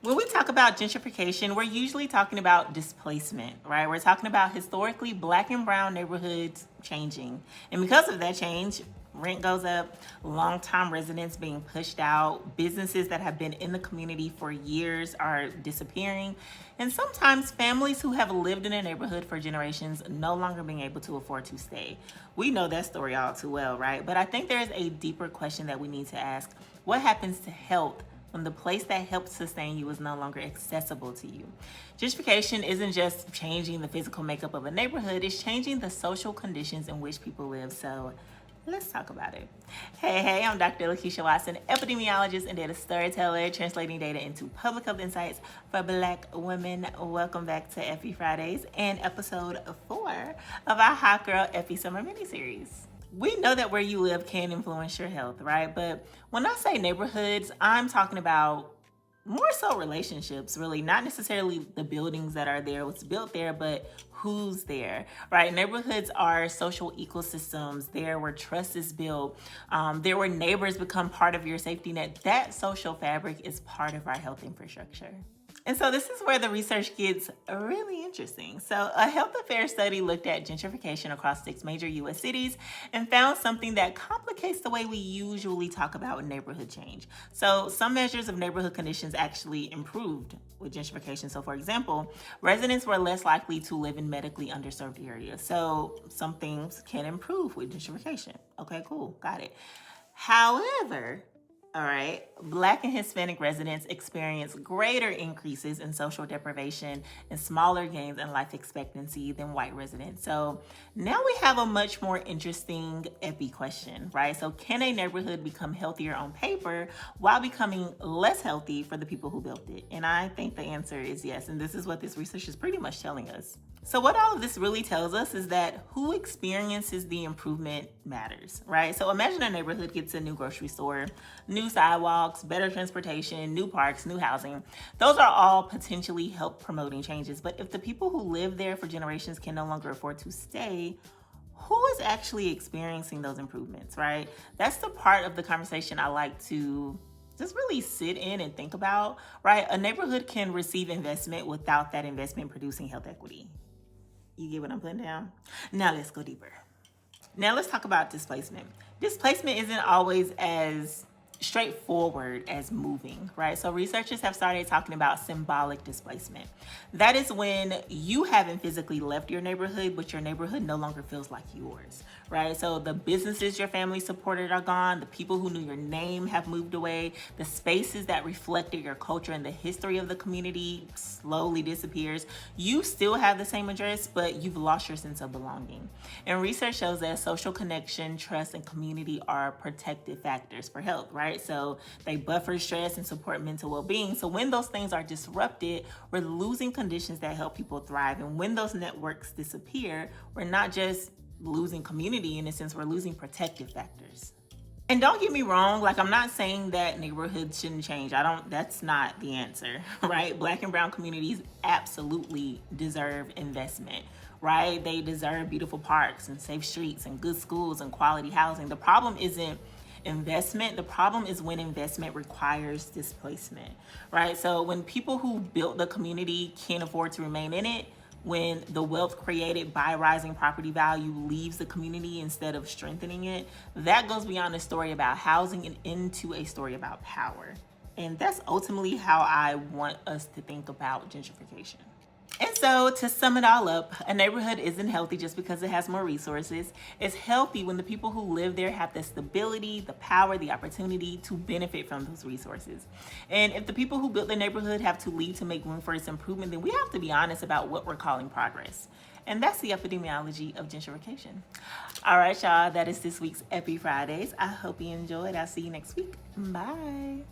When we talk about gentrification, we're usually talking about displacement, right? We're talking about historically black and brown neighborhoods changing. And because of that change, rent goes up, long-time residents being pushed out, businesses that have been in the community for years are disappearing, and sometimes families who have lived in a neighborhood for generations no longer being able to afford to stay. We know that story all too well, right? But I think there's a deeper question that we need to ask. What happens to health when the place that helped sustain you is no longer accessible to you? Gentrification isn't just changing the physical makeup of a neighborhood, it's changing the social conditions in which people live. So let's talk about it. Hey, I'm Dr. Lakeisha Watson, epidemiologist and data storyteller, translating data into public health insights for Black women. Welcome back to Epi Fridays and episode 4 of our Hot Girl Epi Summer miniseries. We know that where you live can influence your health, right? But when I say neighborhoods, I'm talking about more so relationships, really, not necessarily the buildings that are there, what's built there, but who's there, right? Neighborhoods are social ecosystems. There where trust is built, there where neighbors become part of your safety net. That social fabric is part of our health infrastructure. And so this is where the research gets really interesting. So a health affairs study looked at gentrification across 6 major US cities and found something that complicates the way we usually talk about neighborhood change. So some measures of neighborhood conditions actually improved with gentrification. So for example, residents were less likely to live in medically underserved areas. So some things can improve with gentrification. Okay, cool, got it. However, all right, Black and Hispanic residents experience greater increases in social deprivation and smaller gains in life expectancy than white residents. So now we have a much more interesting epi question, right? So can a neighborhood become healthier on paper while becoming less healthy for the people who built it? And I think the answer is yes. And this is what this research is pretty much telling us. So what all of this really tells us is that who experiences the improvement matters, right? So imagine a neighborhood gets a new grocery store, new sidewalks, better transportation, new parks, new housing. Those are all potentially help promoting changes. But if the people who live there for generations can no longer afford to stay, who is actually experiencing those improvements, right? That's the part of the conversation I like to just really sit in and think about, right? A neighborhood can receive investment without that investment producing health equity. You get what I'm putting down? Now let's go deeper. Now let's talk about displacement. Displacement isn't always as straightforward as moving, right? So researchers have started talking about symbolic displacement. That is when you haven't physically left your neighborhood, but your neighborhood no longer feels like yours, right? So the businesses your family supported are gone. The people who knew your name have moved away. The spaces that reflected your culture and the history of the community slowly disappears. You still have the same address, but you've lost your sense of belonging. And research shows that social connection, trust, and community are protective factors for health, right? So they buffer stress and support mental well-being. So when those things are disrupted, we're losing conditions that help people thrive. And when those networks disappear, we're not just losing community in a sense, we're losing protective factors. And don't get me wrong, like I'm not saying that neighborhoods shouldn't change. That's not the answer, right? Black and brown communities absolutely deserve investment, right? They deserve beautiful parks and safe streets and good schools and quality housing. The problem isn't investment. The problem is when investment requires displacement, right? So when people who built the community can't afford to remain in it, when the wealth created by rising property value leaves the community instead of strengthening it, that goes beyond a story about housing and into a story about power. And that's ultimately how I want us to think about gentrification. And so to sum it all up, a neighborhood isn't healthy just because it has more resources. It's healthy when the people who live there have the stability, the power, the opportunity to benefit from those resources. And if the people who built the neighborhood have to leave to make room for its improvement, then we have to be honest about what we're calling progress. And that's the epidemiology of gentrification. All right, y'all, that is this week's Epi Fridays. I hope you enjoyed. I'll see you next week. Bye.